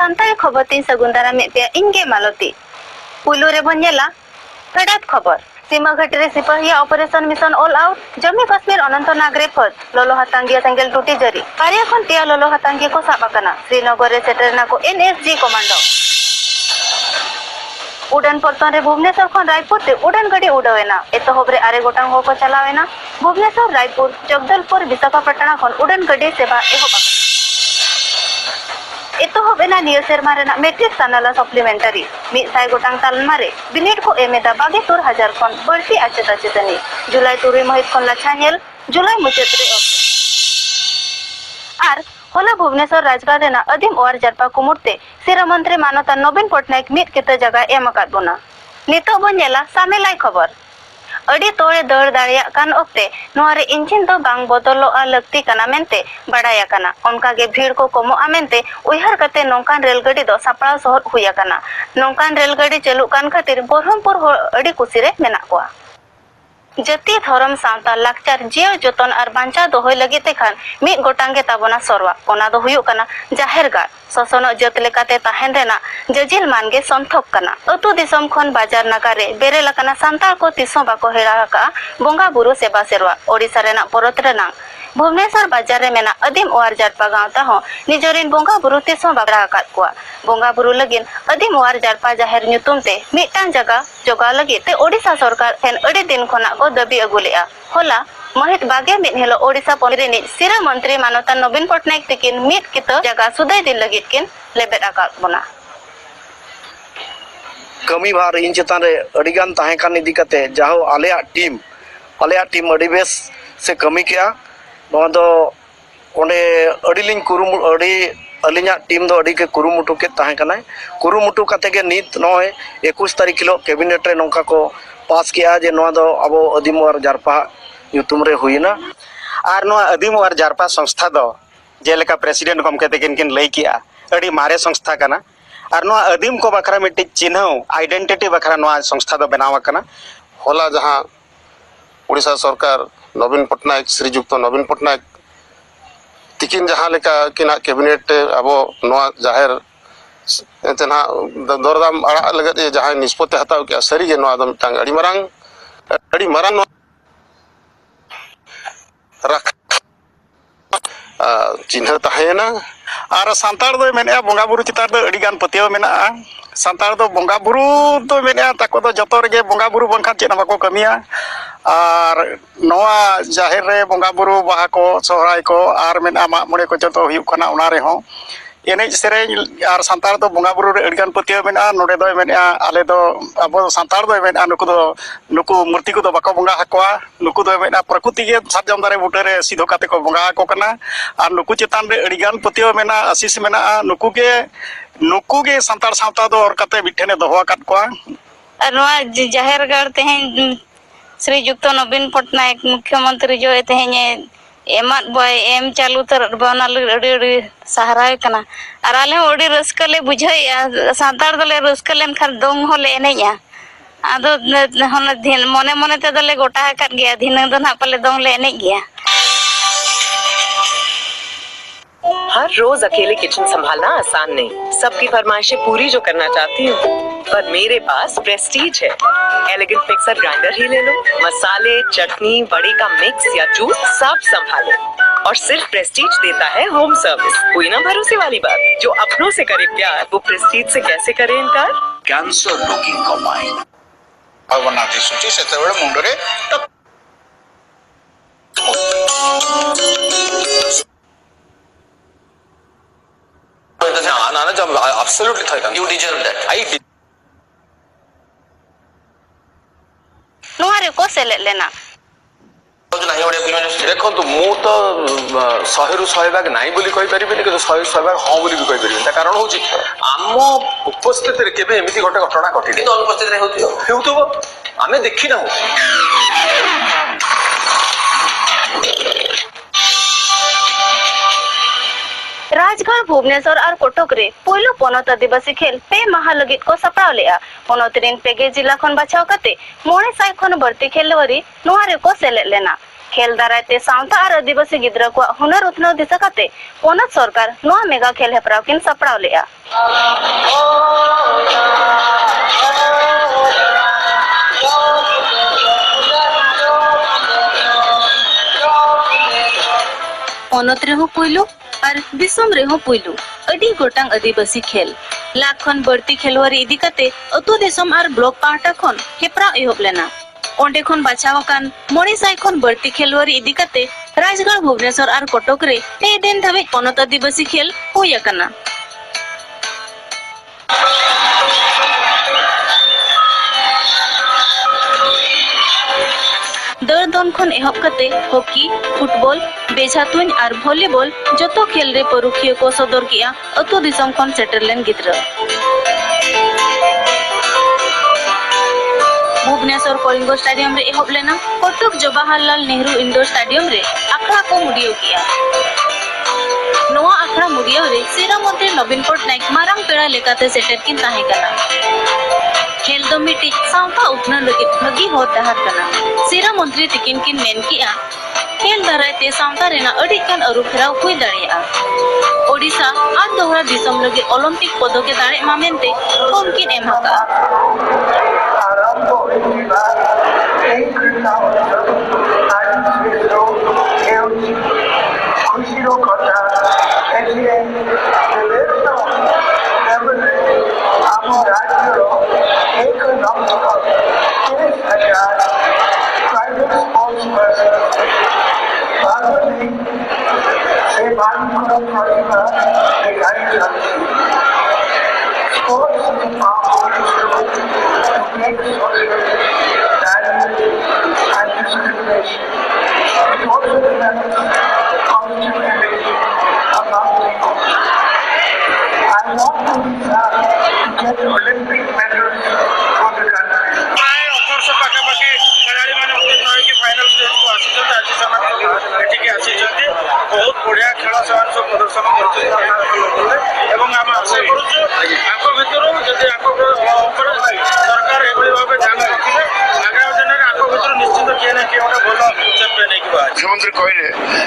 सानताड़ी खबर तीन सगुंदारा में पे इनगे मालती पुलू रे बनेला फेडात खबर सीमा घाटी सिपाही operation mission all out Jammu Kashmir Anantnag रे फद लोलो हातांगिया सेंगेल टूटी जरी कार्य खन पेया लोलो हातांगिया को साबाकना श्रीनगर रे सेटरना को एनएसजी कमांडो उड़ान पलटन रे भुवनेश्वर खन रायपुर ते उड़ान गाड़ी उड़ावेना एतहब रे आरे गोटांग हो को चलावेना भुवनेश्वर रायपुर जगदलपुर विशाखापट्टनम खन उड़ान गाड़ी सेवा एहोबा एतहबेना नियर सेरमा रेना मैट्रिक सानाला सप्लीमेंटरी मिद साय गोटांग तालमा रे बिनिड को एमेदा 22,000 खन बढ़ती आचेत आचेतनी जुलाई 3 महित खन लाछानेल जुलाई मुचाद रे आर होला भुवनेश्वर राजगार रेना अधीम ओर जरपा कुमुरते सिरा मंत्री मानता नवीन पटनायक मिद केते जगह एम अकाद बोना नितो बनेला सामेलाई खबर अड़ी तोड़े दौड़ दाड़िया कान ओक्ते नोरे इंजिन तो बांग बदलो आ लगती कना मेंते बड़ाया कना उनका के भीड़ को कमो आमेंते उयहर कते नोंकान रेलगाड़ी दो सापड़ा सहर हुया कना नोंकान रेलगाड़ी चलु कान खातिर बरहमपुर हो अड़ी कुसी रे मेना कोआ जति धर्म सावता लाकचार जियो जतन और बांचा दोहय लगी ते खान मिद गोटांगे ताबना सरवा ओना दो हुयु कना जाहेर गाड़ ससनो जत लेकाते ताहेन रेना जजिल मानगे संथोक कना अतु दिसम खन बाजार नगारे बेरेला कना सांताल को तिसो बाको हेरा का बोंगा बुरु सेवा सेरवा ओडिसा रेना परत रेना भुवनेश्वर बाजार रे मेना अधीम ओर जारपा गांवता हो निजोरिन बोंगा बुरु तिसो बाबरा कात कोआ बोंगा बुरु लगिन अधीम ओर जारपा जाहेर ᱧᱩᱛᱩᱢ ते मिटान जगह जोगा लगी ते ओडिसा सरकार हेन अड़ी दिन खना को दबी अगुलेआ होला महित बागे मिद हेलो ओडिसा पनिरिनी सिरा मंत्री मानता नवीन पटनायक तकिन मिद कित जगह सुदाय दिन लगित किन लेबेट आकात बोना कमी भार इन चेतान रे अडिगान ताहे कान इदी कते जाहो आलेया टीम अडी बेस से कमी किया नोआ दो ओंडे अडिलिंग कुरुमु अडी अलिया टीम दो अडी के कुरुमुटु के ताहे कनाय कुरुमुटु कते के नित नय 21 तारीख किलो कैबिनेट रे नोंका को पास किया जे नोआ दो अबो अदिम और जारपा ᱧᱩᱛᱩᱢ रे हुईना आर नो अधीम और जारपा संस्था दो जेलेका प्रेसिडेंट गमके तकिन किन लई किया अड़ी मारे संस्था कना आर नो अधीम को बखरा मिट्टी चिन्ह आइडेंटिटी बखरा नो संस्था दो बनावा कना होला जहां उड़ीसा सरकार नवीन पटनायक श्रीजुक्त नवीन पटनायक तिकिन जहां लेका किना कैबिनेट अब नो जाहिर एतना दरदाम अड़ा लगत जहां निष्पत्ति हताव के सरी गे नो आदम टांग अड़ी मरांग रख चिन्ह ताहेना आर सांतार दो मेना बोंगा बुरु चितार दो अडिगान पतियो मेना सांतार दो बोंगा बुरु तो मेना ताको दो जतो रेगे बोंगा बुरु बंखा चेना बाको कमिया आर नोआ जाहिर रे बोंगा बुरु बाहा को सोहराय को आर मेना मा मोड़े को जतो हुयु खना उना रे हो एने सेरेñ आर सांतार दो बोंगा बुरु रे अडिगान पतियो मेना नोडे दो मेना आले दो अब सांतार दो मेना नुकु मूर्ति को दो बाको बोंगा हकवा नुकु दो मेना प्रकृति के साजम दारे बुटे रे सीधो काते को बोंगा को कना आर नुकु चेतान रे अडिगान पतियो मेना आशीष मेना नुकु के सांतार सावता दो और काते बिठेने दोहो काट को और नोआ जाहेर गाड़ तेहें श्रीजुक्त नवीन पटनायक मुख्यमंत्री जो तेहें एमत बॉय एम चालू तर बना अड़ी सहाराय कना और आले अड़ी रस्कले बुझाई सांतार दले रस्कलेन खान दोंग होले एनेया आदो हन दिन मने मने ते दले गोटा काट गया दिन दो ना पले दोंग ले एने गया हर रोज अकेले किचन संभालना आसान नहीं सबकी फरमाइशें पूरी जो करना चाहती हूँ पर मेरे पास प्रेस्टीज है एलिगेंट मिक्सर ग्राइंडर ही ले लो मसाले चटनी बड़ी का मिक्स या जूस सब संभालो और सिर्फ प्रेस्टीज देता है होम सर्विस कोई ना भरोसे वाली बात जो अपनों से करे प्यार वो प्रेस्टीज से कैसे करे इनकार कैंसर रोगी को माइंड भावनाती सूची से मुंडरे Absolutely, you deserve that. I did. नोहारे को सेलेट लेना देखो तो मु तो 100 रु 100 भाग नहीं बोली कहि परिबेनी कि 100 भाग हां बोली भी कहि परिबेनी ता कारण होची आम उपस्थिति रे केबे एमिति गोटे घटना घटिले तो अनुपस्थिति रे हेउतो आमे देखि ना राजगढ़ भुवनेश्वर और कोटक रे पोलो पनत आदिवासी खेल पे माह लगित को सपड़ाव लेआ पनत रिन पेगे जिला खन बाछाव कते 900 खन बढ़ती खेलवरी नोहारे को सेलेट लेना खेल दारायते सावता और आदिवासी गिद्रा को हुनर उतनाव दिशा काते पोनत सरकार नोआ मेगा खेल हेपराव किन सपड़ाव लेआ। पोनत रेहो पुइलु और दिसम रेहो पुइलु अडी गोटांग आदिवासी खेल लाख खन बढ़ती खेलवारी इदी काते अतु दिसम और ब्लॉक पार्टा खन हेपरा एहब लेना ओंडे खन बाछाव कान मोड़ी साई खन बढ़ती खेलवारी इदी काते राजगढ़ भुवनेश्वर और कटक रे पे दिन धाबे पोनत आदिवासी खेल हुई अकना। दर दोन खन एहब काते हॉकी फुटबॉल बेझा तुन और वॉलीबॉल जतो खेल रे परुखिया को सदर किया अतु दिसम खन सेटरलेन गिद्रा। भुवनेश्वर कलिंग स्टेडियम रे एहब लेना कटक जवाहरलाल नेहरू इंडोर स्टेडियम रे आखड़ा को मुडियो किया। नोआ आखड़ा मुडियो रे सीरा मंत्री नवीन पटनायक मारांग पेड़ा लेकाते सेटर किन ताहे कना। खेल दो मिटी सावता उतना लगे भगी हो डहार कना सीरा मंत्री तिकिन किन मेन किया खेल दारायते सावता रेना अडिकान अरुफेराव हुई दाड़िया। ओडिशा और दोहरा दिसम लगे ओलंपिक पदके दाड़े मामेनते उनकिन एमहका। बहुत बढ़िया खेल से प्रदर्शन सरकार ध्यान रखिए आगामी दिन में भर निश्चित किए ना किए गोटे भल चैंपियन मुख्यमंत्री कहले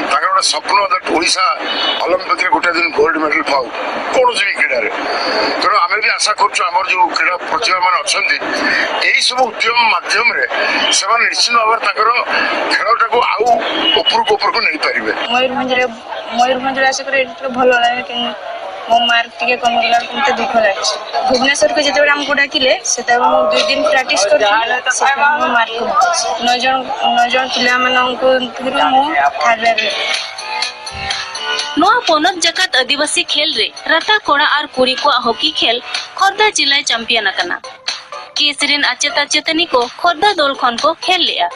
गोटे स्वप्न दैट ओडिशा ओलंपिक रे गोटे दिन गोल्ड मेडल पाऊ कौन भी क्रीडा तेणु आम भी आशा कर जो क्रीड़ा प्रतिभा मान अच्छा यही सब उद्यम माध्यम से निश्चित भाव खेलटा को आउ उपरको नहीं पारे। मयूरभंज आसिक भल लगे मो मार्क टे कमिगला मत दुख लगे। भुवनेश्वर को जिते आमको डाकिले से 2 दिन प्रैक्टिस कर मार्क 9 जन पिला नोआ पोनत जकात आदिवासी खेल रे रता कोड़ा और कुड़ी को हॉकी खेल खोर्धा जिला चैंपियन अकना। केसरिन आचेता चेतनी को खोर्धा दल खन को खेल लिया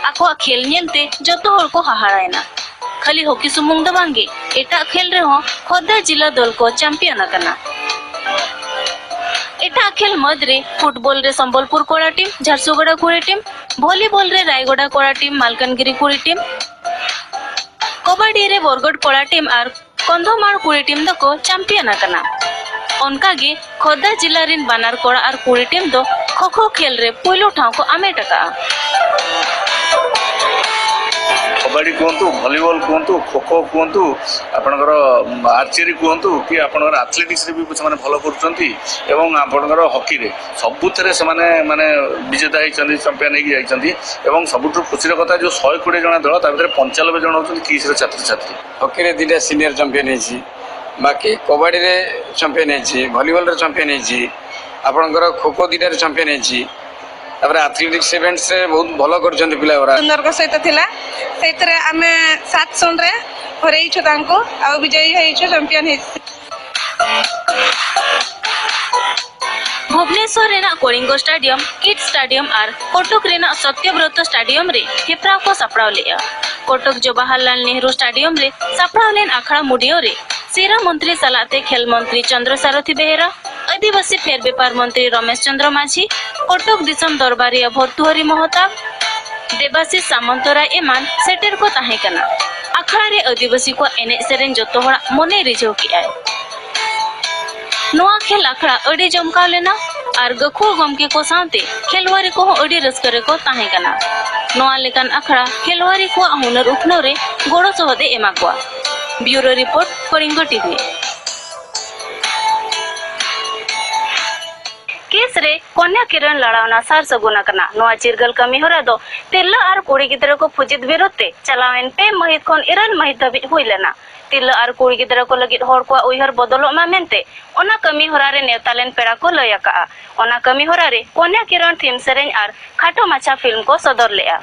आको खेल नेलते जतो हर को हाहारायना खाली हॉकी सुमुंग द बांगे एटा खेल रे हो खोर्धा जिला दल को चैंपियन अकना। एटा खेल मदरे फुटबॉल रे संबलपुर कोड़ा टीम झारसुगुड़ा कुड़ी टीम वॉलीबॉल रे रायगड़ा कोड़ा टीम मालकानगिरी कुड़ी टीम कबड्डी रे बरगढ़ कोड़ा टीम और कंधमाल कुड़ी टीम दो को चैंपियन अकना। उनका गे खोर्धा जिला रिन बानार कोड़ा और कुड़ी टीम दो खो खो खेल रे पुइलो ठाव को आमे टका। कबड्डी कहतु भलीबॉल कहतु खो खो कहतु आपणकर आर्चरी कहतु कि आपणकर एथलेटिक्स रे भी से भल कर आपणकर हॉकी रे सबुथे से माने विजेता होती चैंपियन होती सबुठ खुशी कथा जो 120 जन दल ता 95 जन होती किस छात्र छात्री। हॉकी रे 2टा सीनियर चैंपियन है बाकी कबड्डी रे चैंपियन है भलीबॉल रे चैंपियन है आपणकर खो खो 2टा चैंपियन है एथलेटिक्स इवेंट से बहुत भल कर पिला सुंदर सहित थिला सेतरे आमे 7 सोन रे हरैछु तांको आ विजयी हैछु चैंपियन है। भुवनेश्वर रेना कलिंग स्टेडियम किड स्टेडियम और कटक रेना सत्यव्रत स्टेडियम रे हेपरा को सपड़ाव लिया। कटक जवाहरलाल नेहरू स्टेडियम रे सपड़ाव लेन आखड़ा मुडियो रे सीरा मंत्री सलाते खेल मंत्री चंद्र सारथी बेहेरा आदिवासी फेर व्यापार मंत्री रमेश चंद्र माझी कटक दिसम दरबारिया भर्तुहरी महताब देवाशीष सामंतराय एमान सेटर को ताहे कना। आखड़ा रे आदिवासी को एने सेरेन जतो हड़ा मने रिझो किया। नोआ खेल आखड़ा अड़ी जमकाव लेना और गखुआ गमके को साथे खेलवारी को अड़ी रस्करे को ताहे कना। नोआ लेकान अखड़ा खेलवारी को हुनर उठनो रे गोड़ो सोहदे एमा कोआ। Bureau report Kalinga TV. Case रे कन्या किरण लड़ावना सार सगुना कना नोआ चिरगल कमी होरा दो तिल्ला आर कुड़ी गिद्रा को फुजित विरोध ते चलावेन पे महित खन 9 महित धाबिज हुई लेना। तिल्ला आर कुड़ी गिद्रा को लगित होर को उइहर बदलो मा मेनते ओना कमी होरा रे नेवतालेन पेड़ा को लय आका। ओना कमी होरा रे कन्या किरण थीम सेरेंज आर खाटो माछा फिल्म को सदर लेआ।